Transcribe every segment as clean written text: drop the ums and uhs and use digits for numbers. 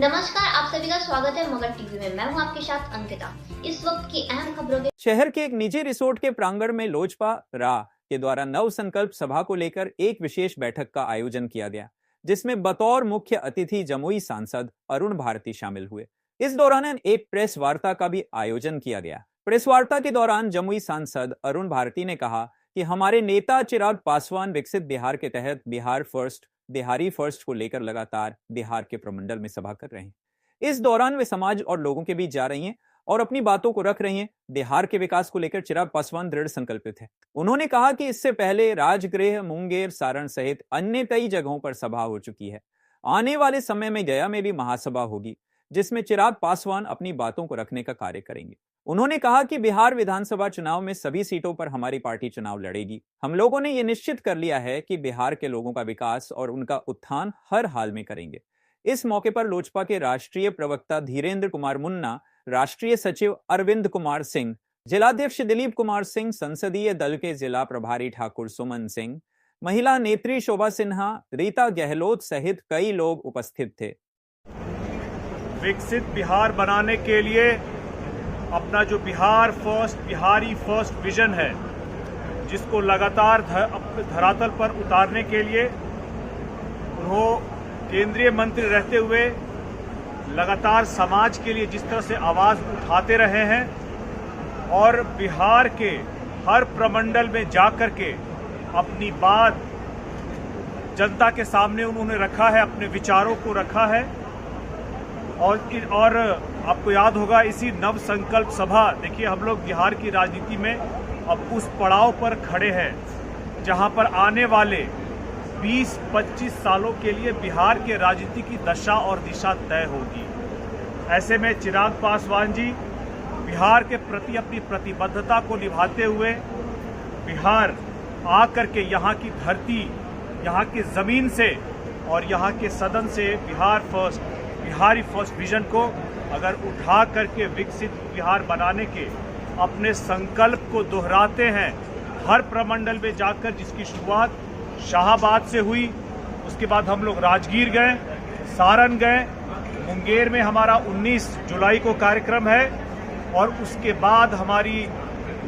नमस्कार, आप सभी का स्वागत है मगध टीवी में। मैं हूं आपके साथ अंकिता। इस वक्त की अहम खबरों के शहर के एक निजी रिसोर्ट के प्रांगण में लोजपा रा के द्वारा नव संकल्प सभा को लेकर एक विशेष बैठक का आयोजन किया गया, जिसमें बतौर मुख्य अतिथि जमुई सांसद अरुण भारती शामिल हुए। इस दौरान एक प्रेस वार्ता का भी आयोजन किया गया। प्रेस वार्ता के दौरान जमुई सांसद अरुण भारती ने कहा कि हमारे नेता चिराग पासवान विकसित बिहार के तहत बिहारी फर्स्ट को लेकर लगातार बिहार के प्रमंडल में सभा कर रहे हैं। इस दौरान वे समाज और लोगों के बीच जा रही हैं और अपनी बातों को रख रही हैं। बिहार के विकास को लेकर चिराग पासवान दृढ़ संकल्पित है। उन्होंने कहा कि इससे पहले राजगृह, मुंगेर, सारण सहित अन्य कई जगहों पर सभा हो चुकी है। आने वाले समय में गया में भी महासभा होगी, जिसमें चिराग पासवान अपनी बातों को रखने का कार्य करेंगे। उन्होंने कहा कि बिहार विधानसभा चुनाव में सभी सीटों पर हमारी पार्टी चुनाव लड़ेगी। हम लोगों ने यह निश्चित कर लिया है कि बिहार के लोगों का विकास और उनका उत्थान हर हाल में करेंगे। इस मौके पर लोजपा के राष्ट्रीय प्रवक्ता धीरेन्द्र कुमार मुन्ना, राष्ट्रीय सचिव अरविंद कुमार सिंह, जिलाध्यक्ष दिलीप कुमार सिंह, संसदीय दल के जिला प्रभारी ठाकुर सुमन सिंह, महिला नेत्री शोभा सिन्हा, रीता गहलोत सहित कई लोग उपस्थित थे। विकसित बिहार बनाने के लिए अपना जो Bihar first, Bihari first vision है, जिसको लगातार धरातल पर उतारने के लिए उन्होंने केंद्रीय मंत्री रहते हुए लगातार समाज के लिए जिस तरह से आवाज उठाते रहे हैं और बिहार के हर प्रमंडल में जाकर के अपनी बात जनता के सामने उन्होंने रखा है, अपने विचारों को रखा है। और आपको याद होगा इसी नव संकल्प सभा, देखिए हम लोग बिहार की राजनीति में अब उस पड़ाव पर खड़े हैं जहां पर आने वाले 20-25 सालों के लिए बिहार के राजनीति की दशा और दिशा तय होगी। ऐसे में चिराग पासवान जी बिहार के प्रति अपनी प्रतिबद्धता को निभाते हुए बिहार आकर के यहाँ की धरती, यहाँ की जमीन से और यहाँ के सदन से बिहारी फर्स्ट विजन को अगर उठा करके विकसित बिहार बनाने के अपने संकल्प को दोहराते हैं हर प्रमंडल में जाकर, जिसकी शुरुआत शाहाबाद से हुई, उसके बाद हम लोग राजगीर गए, सारण गए, मुंगेर में हमारा 19 जुलाई को कार्यक्रम है और उसके बाद हमारी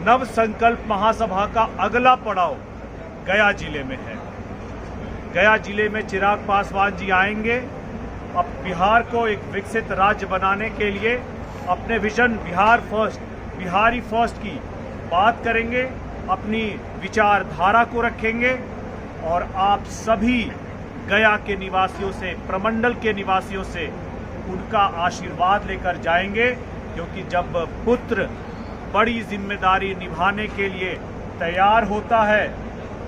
नव संकल्प महासभा का अगला पड़ाव गया जिले में है। गया जिले में चिराग पासवान जी आएंगे। अब बिहार को एक विकसित राज्य बनाने के लिए अपने vision Bihar first, Bihari first की बात करेंगे, अपनी विचारधारा को रखेंगे और आप सभी गया के निवासियों से, प्रमंडल के निवासियों से उनका आशीर्वाद लेकर जाएंगे, क्योंकि जब पुत्र बड़ी जिम्मेदारी निभाने के लिए तैयार होता है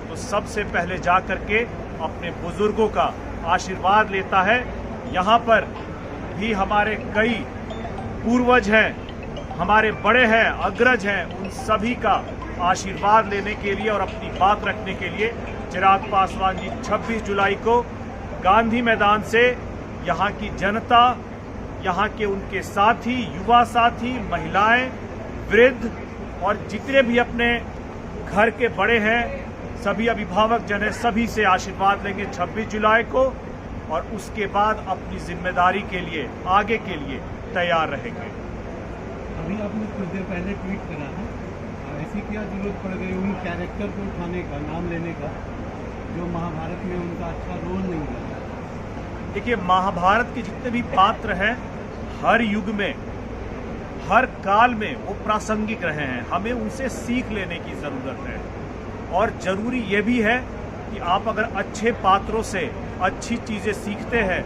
तो सबसे पहले जाकर के अपने बुजुर्गों का आशीर्वाद लेता है। यहाँ पर भी हमारे कई पूर्वज हैं, हमारे बड़े हैं, अग्रज हैं, उन सभी का आशीर्वाद लेने के लिए और अपनी बात रखने के लिए चिराग पासवान जी 26 जुलाई को गांधी मैदान से यहाँ की जनता, यहाँ के उनके साथी, युवा साथी, महिलाएं, वृद्ध और जितने भी अपने घर के बड़े हैं, सभी अभिभावक जन, सभी से आशीर्वाद लेंगे 26 जुलाई को और उसके बाद अपनी जिम्मेदारी के लिए, आगे के लिए तैयार रहेंगे। अभी आपने कुछ देर पहले ट्वीट करा है, ऐसी क्या जरूरत पड़ गई उन कैरेक्टर को उठाने का, नाम लेने का, जो महाभारत में उनका अच्छा रोल नहीं रहा? देखिए, महाभारत के जितने भी पात्र हैं हर युग में, हर काल में वो प्रासंगिक रहे हैं। हमें उनसे सीख लेने की जरूरत है और जरूरी ये भी है कि आप अगर अच्छे पात्रों से अच्छी चीजें सीखते हैं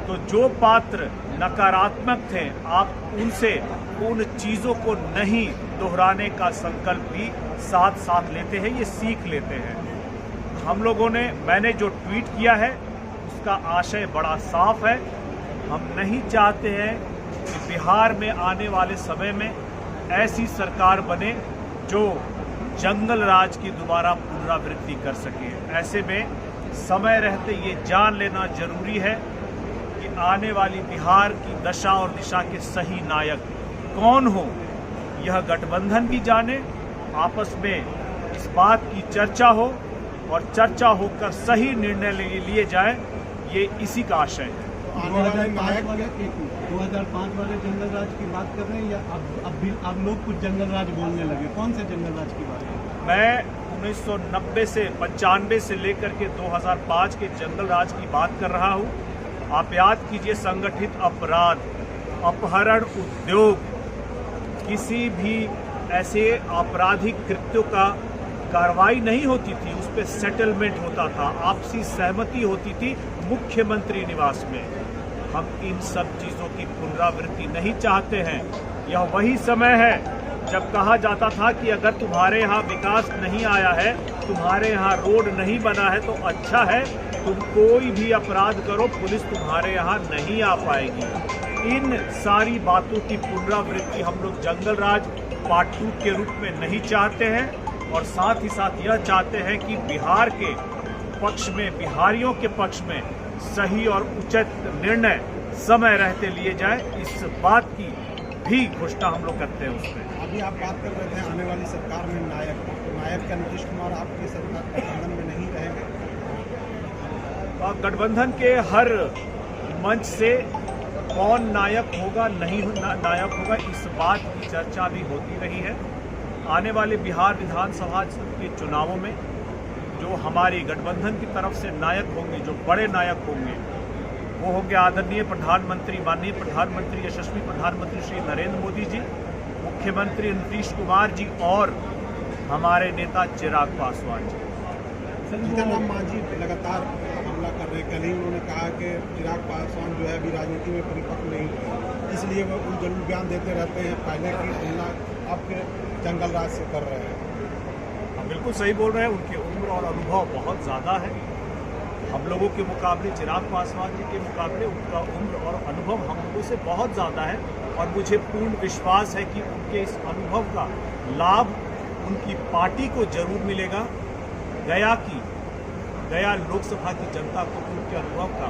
तो जो पात्र नकारात्मक थे आप उनसे उन चीजों को नहीं दोहराने का संकल्प भी साथ साथ लेते हैं, ये सीख लेते हैं। हम लोगों ने, मैंने जो ट्वीट किया है उसका आशय बड़ा साफ है। हम नहीं चाहते हैं कि बिहार में आने वाले समय में ऐसी सरकार बने जो जंगल राज की दोबारा पुनरावृत्ति कर सके। ऐसे में समय रहते ये जान लेना जरूरी है कि आने वाली बिहार की दशा और दिशा के सही नायक कौन हो, यह गठबंधन भी जाने, आपस में इस बात की चर्चा हो और चर्चा होकर सही निर्णय लिए जाए, ये इसी का आशय है। 2005 वाले जंगल राज की बात कर रहे हैं या अब लोग कुछ जंगल राज बोलने लगे? कौन से जंगल राज की बात है? मैं 1990 से 95 से लेकर के 2005 के जंगल राज की बात कर रहा हूँ। आप याद कीजिए, संगठित अपराध, अपहरण, उद्योग, किसी भी ऐसे आपराधिक कृत्यों का कार्रवाई नहीं होती थी, उस पर सेटलमेंट होता था, आपसी सहमति होती थी मुख्यमंत्री निवास में। हम इन सब चीज़ों की पुनरावृत्ति नहीं चाहते हैं। यह वही समय है जब कहा जाता था कि अगर तुम्हारे यहाँ विकास नहीं आया है, तुम्हारे यहाँ रोड नहीं बना है तो अच्छा है, तुम कोई भी अपराध करो, पुलिस तुम्हारे यहाँ नहीं आ पाएगी। इन सारी बातों की पुनरावृत्ति हम लोग जंगल राज पार्ट 2 के रूप में नहीं चाहते हैं, और साथ ही साथ यह चाहते हैं कि बिहार के पक्ष में, बिहारियों के पक्ष में सही और उचित निर्णय समय रहते लिए जाए। इस बात की भी घोषणा हम लोग करते हैं उसमें। अभी आप बात कर रहे थे आने वाली सरकार में नायक का नीतीश कुमार आपकी सरकार गठबंधन में नहीं रहेंगे? गठबंधन के हर मंच से कौन नायक होगा, नहीं नायक होगा, इस बात की चर्चा भी होती रही है। आने वाले बिहार विधानसभा के चुनावों में जो हमारी गठबंधन की तरफ से नायक होंगे, जो बड़े नायक होंगे, वो होंगे आदरणीय प्रधानमंत्री, माननीय प्रधानमंत्री, यशस्वी प्रधानमंत्री श्री नरेंद्र मोदी जी, मुख्यमंत्री नीतीश कुमार जी और हमारे नेता चिराग पासवान जी। जीतन राम मांझी लगातार हमला कर रहे हैं। कल ही उन्होंने कहा कि चिराग पासवान जो है अभी राजनीति में परिपक्व नहीं, इसलिए वो जरूर बयान देते रहते हैं, पहले की तुलना अब के जंगल राज से कर रहे हैं। हम बिल्कुल सही बोल रहे हैं। उनकी उम्र और अनुभव बहुत ज़्यादा है। हम लोगों के मुकाबले, चिराग पासवान जी के मुकाबले उनका उम्र और अनुभव हम लोगों से बहुत ज़्यादा है, और मुझे पूर्ण विश्वास है कि उनके इस अनुभव का लाभ उनकी पार्टी को जरूर मिलेगा। गया लोकसभा की जनता को उनके अनुभव का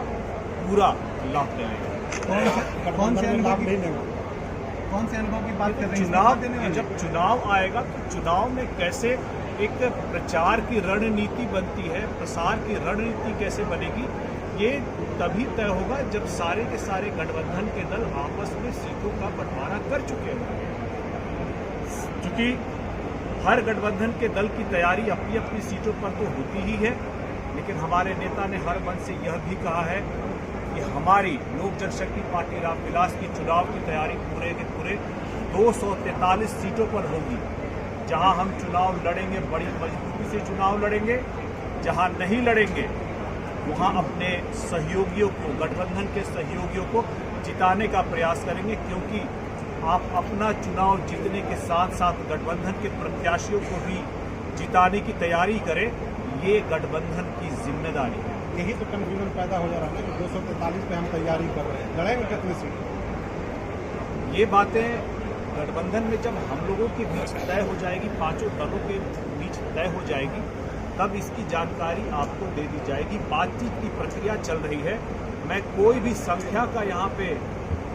पूरा लाभ मिलेगा। कौन से अनुभव की बात कर रहे हैं? जब चुनाव आएगा तो चुनाव में कैसे एक प्रचार की रणनीति बनती है, प्रसार की रणनीति कैसे बनेगी, ये तभी तय होगा जब सारे के सारे गठबंधन के दल आपस में सीटों का बंटवारा कर चुके हैं। क्योंकि हर गठबंधन के दल की तैयारी अपनी अपनी सीटों पर तो होती ही है, लेकिन हमारे नेता ने हर मंच से यह भी कहा है कि हमारी लोक जनशक्ति पार्टी रामविलास की चुनाव की तैयारी पूरे के पूरे 243 सीटों पर होगी। जहां हम चुनाव लड़ेंगे, बड़ी मजबूती से चुनाव लड़ेंगे, जहां नहीं लड़ेंगे वहां अपने सहयोगियों को, गठबंधन के सहयोगियों को जिताने का प्रयास करेंगे। क्योंकि आप अपना चुनाव जीतने के साथ साथ गठबंधन के प्रत्याशियों को भी जिताने की तैयारी करें, ये गठबंधन की जिम्मेदारी है। यही तो कन्फ्यूजन पैदा हो जा रहा है ना कि 243 पे हम तैयारी कर रहे हैं, लड़ेंगे कितनी सीट? ये बातें गठबंधन में जब हम लोगों के बीच तय हो जाएगी, पांचों दलों के बीच तय हो जाएगी, तब इसकी जानकारी आपको दे दी जाएगी। बातचीत की प्रक्रिया चल रही है। मैं कोई भी संख्या का यहाँ पे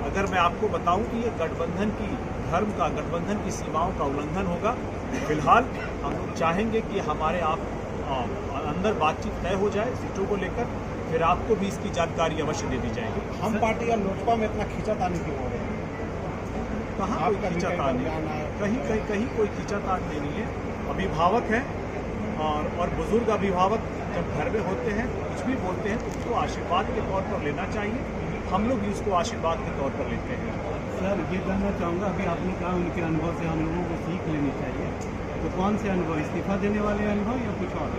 अगर मैं आपको बताऊं कि ये गठबंधन की धर्म का, गठबंधन की सीमाओं का उल्लंघन होगा। फिलहाल हम लोग चाहेंगे कि हमारे अंदर बातचीत तय हो जाए सीटों को लेकर, फिर आपको भी इसकी जानकारी अवश्य दे दी जाएगी। हम पार्टी या लोजपा में इतना खींचातानी क्यों हो रही है? कहाँ कोई खींचातानी, कहीं कोई खींचातानी नहीं है। अभिभावक हैं और बुजुर्ग अभिभावक जब घर में होते हैं, कुछ भी बोलते हैं तो उसको आशीर्वाद के तौर पर लेना चाहिए। हम लोग भी उसको आशीर्वाद के तौर पर लेते हैं। सर, ये जानना चाहूँगा, अभी आपने कहा उनके अनुभव से हम लोगों को सीख लेनी चाहिए, तो कौन से अनुभव, इस्तीफा देने वाले अनुभव या कुछ और?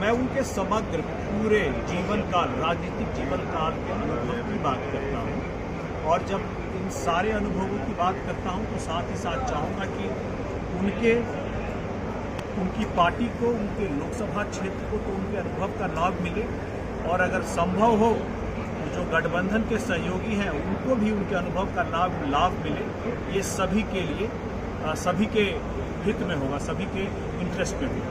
मैं उनके समग्र पूरे जीवन काल, राजनीतिक जीवन काल के अनुभव की बात करता हूँ, और जब इन सारे अनुभवों की बात करता हूँ तो साथ ही साथ चाहूँगा कि उनकी पार्टी को, उनके लोकसभा क्षेत्र को तो उनके अनुभव का लाभ मिले, और अगर संभव हो जो गठबंधन के सहयोगी हैं उनको भी उनके अनुभव का लाभ मिले। ये सभी के लिए, सभी के हित में होगा, सभी के इंटरेस्ट में होगा।